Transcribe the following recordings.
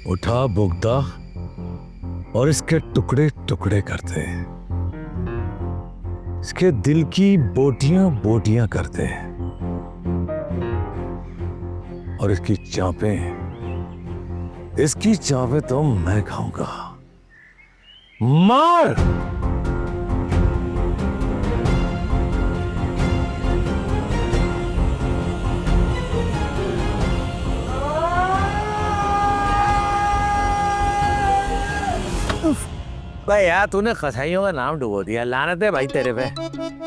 उठा बोगदा और इसके टुकड़े टुकड़े करते, इसके दिल की बोटियां बोटियां करते और इसकी चापें तो मैं खाऊंगा। मार! भाई यार तूने कसाईयों का नाम डुबो दिया, लानत है भाई तेरे पे।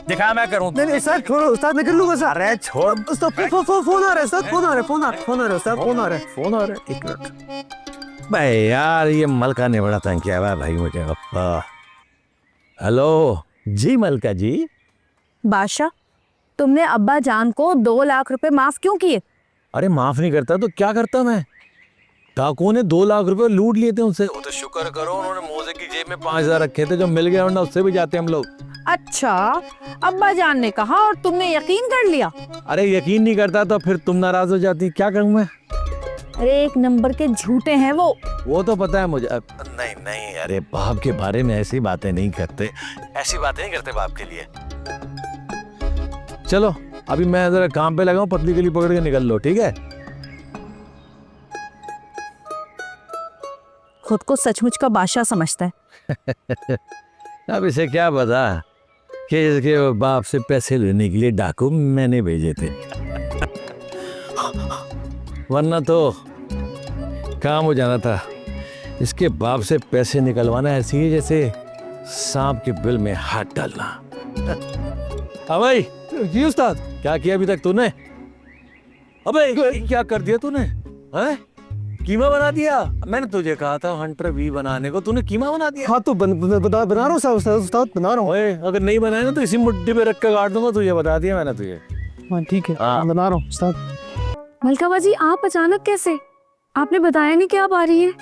दिखा मैं करूं। नहीं सर छोड़ो उस्ताद, मैं कर लूंगा सर। अरे छोड़ उस्ताद फोन आ रहा है उस्ताद, फोन आ रहा है उस्ताद, फोन आ रहा है। एक मिनट भाई यार, ये मलका ने बड़ा तंग किया हुआ भाई मुझे। हेलो जी मलका जी। बादशाह, तुमने अब्बा जान को 2 लाख रुपए माफ क्यों किए? अरे माफ नहीं करता तो क्या करता मैं? डाकुओं ने 2 लाख रुपए लूट लिए थे उनसे। वो तो शुक्र करो उन्होंने मोजे की जेब में 5,000 रखे थे जो मिल गए, वरना उससे भी जाते हम लोग। अच्छा, अब्बा जान ने कहा और तुमने यकीन कर लिया? अरे यकीन नहीं करता तो फिर तुम नाराज हो जाती, क्या करूं मैं? अरे 1 नंबर के झूठे हैं वो तो पता है मुझे। नहीं नहीं, अरे बाप के बारे में ऐसी बातें नहीं करते, बाप के लिए। चलो अभी मैं जरा काम पे लगा हूं, पतली गली पकड़ के निकल लो, ठीक है? खुद को सचमुच का बादशाह समझता है। अब इसे क्या पता कि इसके बाप से पैसे लेने के लिए डाकू मैंने भेजे थे, वरना तो काम हो जाना था। इसके बाप से पैसे निकलवाना ऐसी है जैसे सांप के बिल में हाथ डालना। हाँ भाई जी उस्ताद। क्या किया अभी तक तूने? अबे क्या कर दिया तूने? हैं? कीमा बना दिया? मैंने तुझे कहा था हंटर वी बनाने को, तूने कीमा बना दिया। हाँ तो बना रहा हूँ उस्ताद, बना रहा हूँ। ओए अगर नहीं बनाया ना तो इसी मुट्ठी पे रख कर काट दूंगा, तुझे बता दिया मैंने तुझे। हाँ ठीक है, हाँ। बना रहा हूँ उस्ताद। मलका बाजी, आप अचानक कैसे? आपने बताया नहीं कि आप आ रही हैं।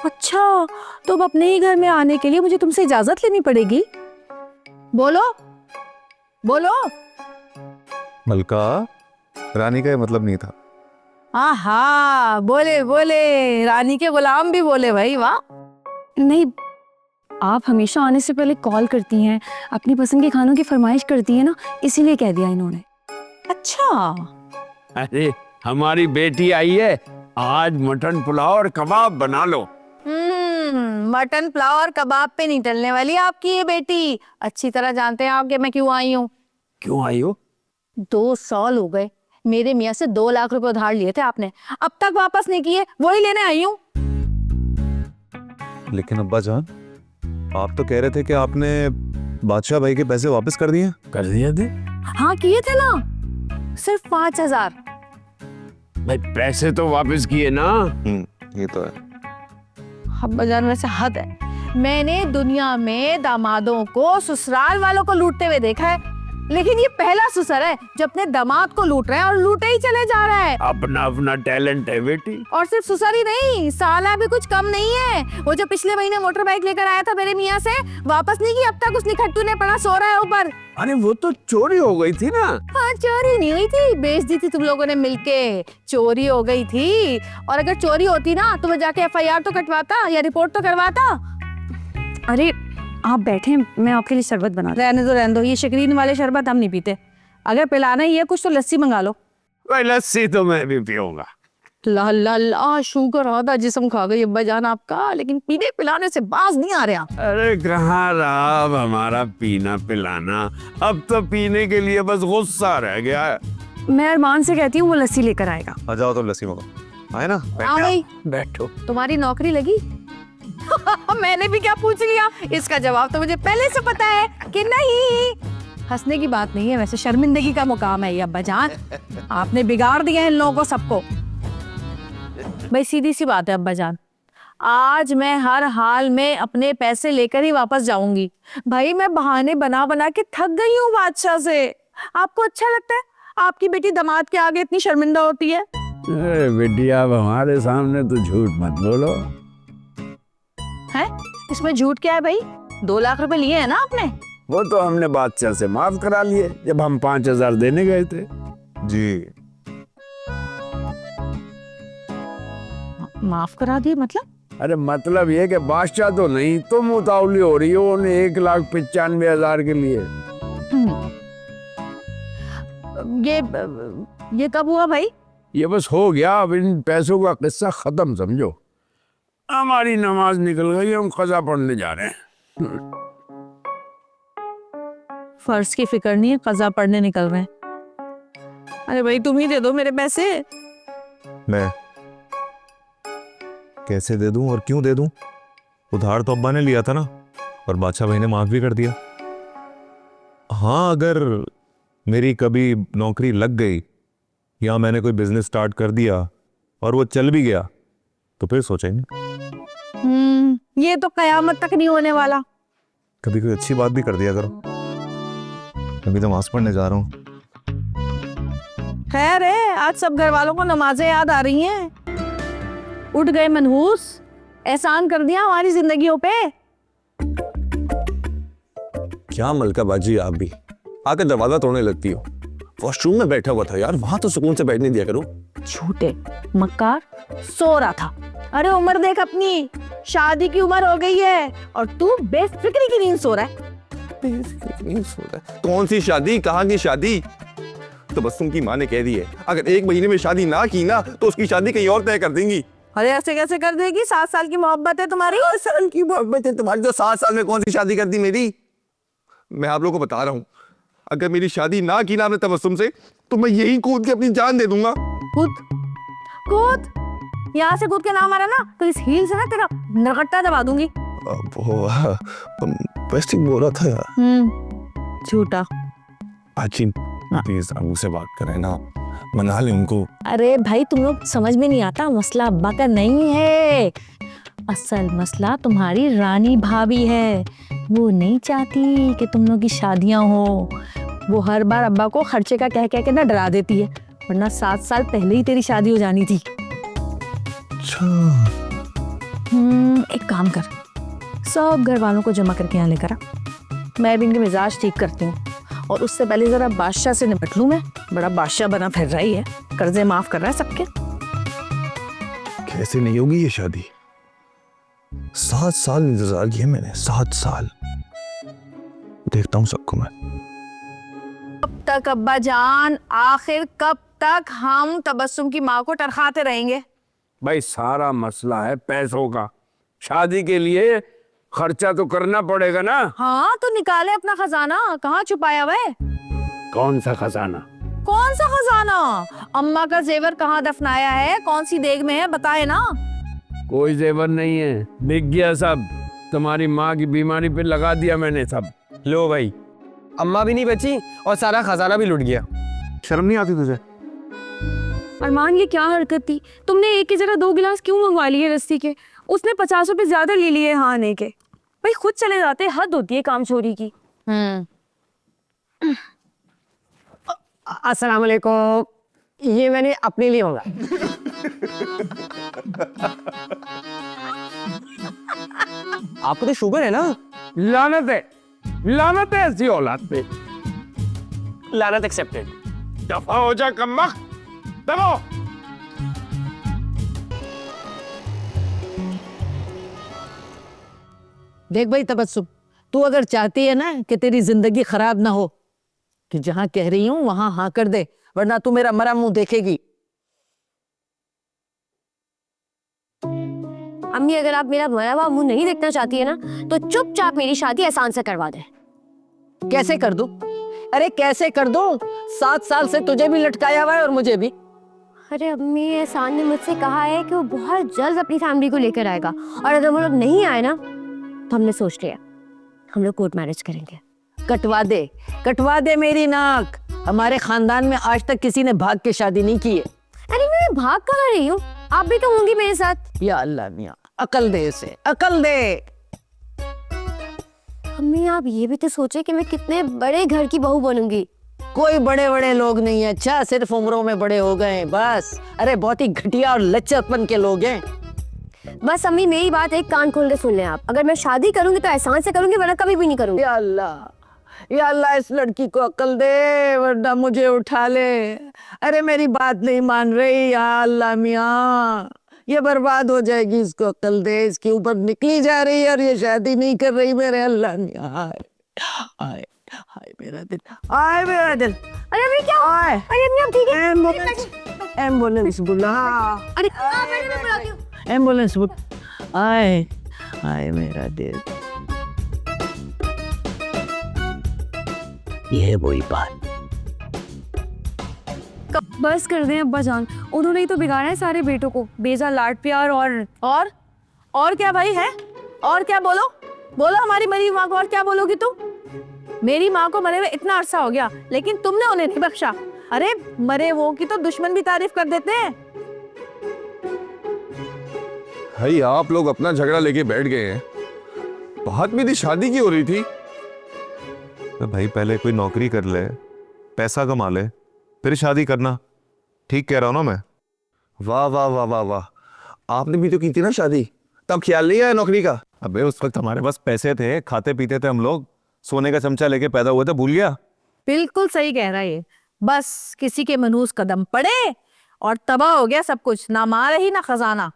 अच्छा, तो अब अपने ही घर में आने के लिए मुझे तुमसे इजाजत लेनी पड़ेगी। बोलो बोलो। मलका, रानी का ये मतलब नहीं था। आहा, बोले बोले, रानी के गुलाम भी बोले भाई, वाह। नहीं, आप हमेशा आने से पहले कॉल करती हैं, अपनी पसंद के खानों की फरमाइश करती हैं ना, इसीलिए कह दिया इन्होंने। अच्छा, अरे हमारी बेटी आई है, आज मटन पुलाव और कबाब बना लो। मटन पुलाव और कबाब पे नहीं टलने वाली आपकी ये बेटी। अच्छी तरह जानते हैं आप कि मैं क्यों आई हूँ। क्यों आई हो? 2 साल हो गए, मेरे मियाँ से 2 लाख रुपए उधार लिए थे आपने, अब तक वापस नहीं किए, वही लेने आई हूँ। लेकिन अब्बा जान, आप तो कह रहे थे कि आपने बादशाह भाई के पैसे वापस कर दिए। कर दिया थे? हाँ किए थे ना, सिर्फ 5,000। भाई पैसे तो वापस किए ना। ये तो है। अब्बा जान वैसे हद है, मैंने दुनिया में दामादों को ससुराल वालों को लूटते हुए देखा है, लेकिन ये पहला ससुर है जो अपने दामाद को लूट रहा है और लूटे ही चले जा रहा है। अपना अपना टैलेंट है बेटी। और सिर्फ ससुर ही नहीं, साला भी कुछ कम नहीं है। वो जो पिछले महीने मोटर बाइक लेकर आया था मेरे मियाँ से, वापस नहीं की, अब तक उस निखट्टू ने पड़ा सो रहा है ऊपर। अरे वो तो चोरी हो गई थी ना। हाँ, चोरी नहीं हुई थी, बेच दी थी तुम लोगों ने मिलके। चोरी हो गई थी, और अगर चोरी होती ना तो मैं जाके FIR तो कटवाता या रिपोर्ट तो करवाता। अरे आप बैठे, मैं आपके लिए शरबत बना। रहने दो, ये शक्रीन वाले शरबत हम नहीं पीते। अगर पिलाना ही है कुछ तो लस्सी मंगा लो। भाई लस्सी तो मैं भी पीऊंगा। ला ला ला, शुगर आधा जिस्म खा गई अब्बा जान आपका, लेकिन पीने पिलाने से बाज नहीं आ रहा। अरे कहाँ रहा अब हमारा पीना पिलाना, अब तो पीने के लिए बस गुस्सा रह गया है। मैं अरमान से कहती हूँ वो लस्सी लेकर आएगा। आ जाओ, तो लस्सी मंगाओ। आए ना, आ गई। बैठो। तुम्हारी नौकरी लगी? मैंने भी क्या पूछ लिया, इसका जवाब तो मुझे पहले से पता है कि नहीं। हंसने की बात नहीं है, वैसे शर्मिंदगी का मुकाम है ये अब्बा जान। आपने बिगाड़ दिया है इन लोगों को सबको। भाई सीधी सी बात है अब्बा जान, आज मैं हर हाल में अपने पैसे लेकर ही वापस जाऊंगी। भाई मैं बहाने बना बना के थक गई हूँ बादशाह से। आपको अच्छा लगता है आपकी बेटी दामाद के आगे इतनी शर्मिंदा होती है? अरे बेटी आप हमारे सामने तो झूठ मत बोलो। है इसमें झूठ क्या है भाई? 2 लाख रुपए लिए हैं ना आपने? वो तो हमने बादशाह से माफ करा लिए जब हम 5,000 देने गए थे। जी माफ करा दिए मतलब? अरे मतलब ये कि बादशाह तो नहीं, तुम उतावली हो रही हो उन 1,95,000 के लिए। ये कब हुआ भाई? ये बस हो गया, अब इन पैसों का किस्सा खत्म समझो। हमारी नमाज निकल गई, हम कज़ा पढ़ने जा रहे हैं। फर्ज की फिक्र नहीं है, कज़ा पढ़ने निकल रहे हैं। अरे भाई तुम ही दे दो मेरे पैसे। मैं कैसे दे दूं और क्यों दे दूं? उधार तो अब्बा ने लिया था ना, और बादशाह भाई ने माफ भी कर दिया। हाँ, अगर मेरी कभी नौकरी लग गई या मैंने कोई बिजनेस स्टार्ट कर दिया और वो चल भी गया तो फिर सोचेंगे। ये तो कयामत तक नहीं होने वाला। कभी कोई अच्छी बात भी कर दिया करो। अभी तो नमाज पढ़ने जा रहा हूँ। खैर है, आज सब घर वालों को नमाजें याद आ रही हैं। उठ गए मनहूस, एहसान कर दिया हमारी जिंदगियों पे। क्या मलका बाजी आप भी आकर दरवाजा तोड़ने लगती हो। वॉशरूम में बैठा हुआ था यार, वहां तो सुकून से बैठने दिया करो। झूठे मक्कार, सो रहा था। अरे उम्र देख अपनी, शादी की उम्र हो गई है और तू बेफिक्री की नींद सो रहा है। कौन सी शादी, कहाँ की शादी? तबस्सुम की माँ ने कह दी है अगर 1 महीने में शादी ना की ना तो उसकी शादी कहीं और तय कर देंगी। अरे ऐसे कैसे कर देगी? 7 साल की मोहब्बत है तुम्हारी। 7 साल की मोहब्बत है तुम्हारी, तो 7 साल में कौन सी शादी कर दी मेरी? मैं आप लोगों को बता रहा हूँ, अगर मेरी शादी ना की ना आपने तबस्सुम से तो मैं यही कूद के अपनी जान दे दूंगा। कूद कूद, यहाँ से कूद के ना मारा ना तो इस हील से ना तेरा नरकट्टा दबा दूंगी। वो वैसे बोल रहा था यार। झूठा। बाजी प्लीज अबू से बात करें ना, मना ले उनको। अरे भाई तुम लोग समझ में नहीं आता, मसला अब्बा का नहीं है, असल मसला तुम्हारी रानी भाभी है। वो नहीं चाहती कि तुम लोग की शादियां हो। वो हर बार अब्बा को खर्चे का कह के ना डरा देती है, वरना 7 साल पहले ही तेरी शादी हो जानी थी। अच्छा एक काम कर, सब घर वालों को जमा करके यहाँ लेकर आ, मैं भी इनके मिजाज ठीक करती हूँ। और उससे पहले जरा बादशाह से निपट लूं मैं, बड़ा बादशाह बना फिर रही है, कर्जे माफ कर रहा है सबके। कैसे नहीं होगी ये शादी? 7 साल इंतजार किया मैंने, 7 साल। देखता हूँ सबको मैं। कब तक अब्बा जान, आखिर कब तक हम तबस्सुम की माँ को टरखाते रहेंगे? भाई सारा मसला है पैसों का। शादी के लिए खर्चा तो करना पड़ेगा ना। हाँ तो निकाले अपना खजाना, कहाँ छुपाया हुआ है? कौन सा खजाना? कौन सा खजाना? अम्मा का जेवर कहाँ दफनाया है, कौन सी देग में है, बताए ना। कोई जेवर नहीं है, बिक गया सब। तुम्हारी माँ की बीमारी पे लगा दिया मैंने सब। लो भाई, अम्मा भी नहीं बची और सारा खजाना भी लुट गया। शर्म नहीं आती तुझे? अरमान ये क्या हरकत थी? तुमने एक की जगह 2 गिलास क्यों मंगवा लिए रस्सी के? उसने 50 रुपए ज्यादा ले लिए हाँ आने के। भाई खुद चले जाते, हद होती है काम चोरी की। अस्सलाम वालेकुम, ये मैंने अपने लिए होगा। आपको तो शुगर है ना? लानत है ऐसी औलाद पे। लानत एक्सेप्टेड। दफा हो जा कम्बख्त, दबो। देख भाई तबस्सुम, तू अगर चाहती है ना कि तेरी जिंदगी खराब ना हो, कि जहां कह रही हूं वहां हाँ कर दे, वरना तू मेरा मरा मुंह देखेगी। अम्मी अगर आप मेरा मरा हुआ मुंह नहीं देखना चाहती है ना तो चुपचाप मेरी शादी एहसान से करवा दे। कैसे कर दूं? अरे कैसे कर दूं? 7 साल से तुझे भी लटकाया हुआ है और मुझे भी। अरे अम्मी, एहसान ने मुझसे कहा है कि वो बहुत जल्द अपनी फैमिली को लेकर आएगा, और अगर वो लोग नहीं आए ना तो हमने सोच लिया हम लोग कोर्ट मैरिज करेंगे। कटवा दे मेरी नाक। हमारे खानदान में आज तक किसी ने भाग के शादी नहीं की है। अरे मैं भाग कहाँ रही हूँ, आप भी तो होंगी मेरे साथ। या अल्लाह मियां, अकल दे इसे, अकल दे। अम्मी आप ये भी तो सोचे कि मैं कितने बड़े घर की बहू बनूंगी। कोई बड़े बड़े लोग नहीं है, अच्छा सिर्फ उम्रों में बड़े हो गए हैं बस। अरे बहुत ही घटिया और लच्चरपन के लोग हैं। बस अम्मी मेरी बात एक कान खोल के सुन लें आप, अगर मैं शादी करूंगी तो एहसान से करूंगी, वरना कभी भी नहीं करूंगी। या अल्लाह इस लड़की को अकल दे, वरना मुझे उठा ले। अरे मेरी बात नहीं मान रही, या अल्लाह मियाँ, ये बर्बाद हो जाएगी, इसको अक्ल दे, इसके ऊपर निकली जा रही है और ये शादी नहीं कर रही। मेरे अल्लाह ने हाय हाय हाय मेरा दिल, हाय मेरा दिल। अरे अभी क्या हुआ? हाय अरे अम्मी आप ठीक है? एम्बुलेंस बुला, अरे मैं बुलाती हूँ। एम्बुलेंस बुला, हाय हाय मेरा दिल। ये वही बात। बस कर दें अब्बा जान, उन्होंने ही तो बिगाड़ा है सारे बेटों को, बेजा लाड प्यार और क्या भाई है? और क्या बोलो बोलो हमारी मरी माँ को, और क्या बोलोगी तुम? मेरी माँ को मरे हुए इतना अरसा हो गया, लेकिन तुमने उन्हें नहीं बख्शा। अरे मरे वो की तो दुश्मन भी तारीफ कर देते हैं। भाई आप लोग अपना झगड़ा लेके बैठ गए हैं, बात मेरी शादी की हो रही थी। तो भाई पहले कोई नौकरी कर ले, पैसा कमा ले, फिर शादी करना। ठीक कह रहा हूं ना मैं? वाह वाह वाह वाह वाह, आपने भी तो की थी ना शादी, तब ख्याल नहीं आया नौकरी का? अबे उस वक्त हमारे पास पैसे थे, खाते पीते थे हम लोग, सोने का चमचा लेके पैदा हुए थे, भूल गया? बिल्कुल सही कह रहा है ये। बस किसी के मनहूस कदम पड़े और तबाह हो गया सब कुछ, ना माँ रही ना खजाना।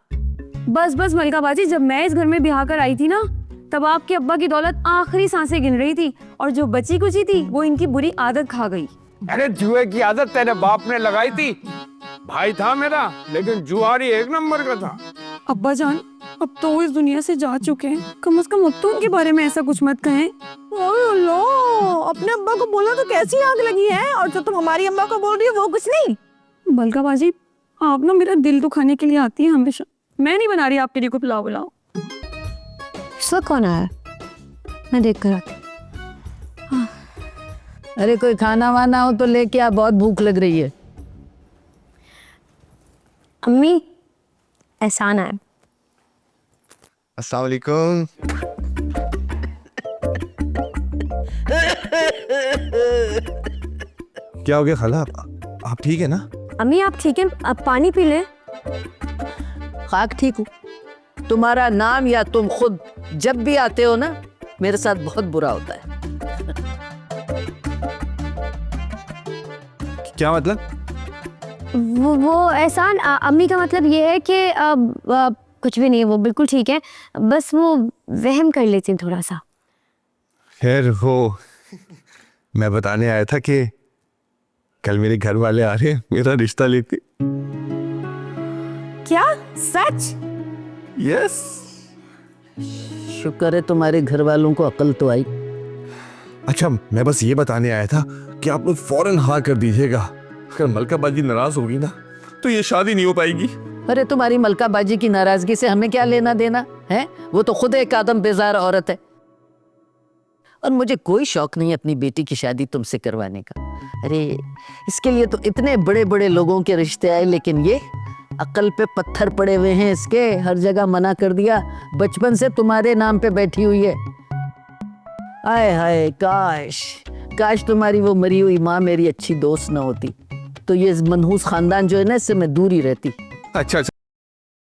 बस बस मलका बाजी, जब मैं इस घर में ब्याह कर आई थी ना, तब आपके अब्बा की दौलत आखिरी सांसें गिन रही थी, और जो बची कुची थी वो इनकी बुरी आदत खा गई। अरे जुए की आदत तेरे बाप ने लगाई थी। भाई था मेरा, लेकिन जुआरी एक नंबर का था। अब्बा जान, अब तो वो इस दुनिया से जा चुके हैं, कम से कम अब तो उनके बारे में ऐसा कुछ मत कहें। लो, अपने अब्बा को बोला तो कैसी आग लगी है, और जो तुम हमारी अम्मा को बोल रही हो वो कुछ नहीं। मलका बाजी, आप ना मेरा दिल दुखाने के लिए आती है हमेशा। मैं नहीं बना रही आपके लिए कोई पुलाव बुलाओ। इसका कौन आया? मैं देख कर आती। अरे कोई खाना वाना हो तो लेके आ, बहुत भूख लग रही है। अम्मी, एहसान है। अस्सलाम वालेकुम। क्या हो गया खाला, आप ठीक है ना? अम्मी आप ठीक है? आप पानी पी लें। खाक ठीक हूँ। तुम्हारा नाम या तुम खुद जब भी आते हो ना, मेरे साथ बहुत बुरा होता है। क्या मतलब? वो एहसान, अम्मी का मतलब ये है कि कुछ भी नहीं, वो बिल्कुल ठीक है, बस वो वहम कर लेती हैं थोड़ा सा। खैर वो मैं बताने आया था कि कल मेरे घर वाले आ रहे हैं मेरा रिश्ता लेके। क्या सच? यस। शुक्र है तुम्हारे घर वालों को अकल तो आई। अच्छा मैं बस ये बताने आया था कि आप लोग फौरन हाँ कर दीजिएगा, अगर मलका बाजी नाराज होगी ना तो ये शादी नहीं हो पाएगी। अरे तुम्हारी मलका बाजी की नाराजगी से हमें क्या लेना देना है? वो तो खुद एक आदम बेजार औरत है, और मुझे कोई शौक नहीं अपनी बेटी की शादी तुमसे करवाने का। अरे इसके लिए तो इतने बड़े बड़े लोगों के रिश्ते आए, लेकिन ये अकल पे पत्थर पड़े हुए हैं इसके, हर जगह मना कर दिया। बचपन से तुम्हारे नाम पे बैठी हुई है। आए हाय, काश काश तुम्हारी वो मरी हुई माँ मेरी अच्छी दोस्त न होती, तो ये मनहूस खानदान जो है ना, इससे मैं दूर ही रहती। अच्छा अच्छा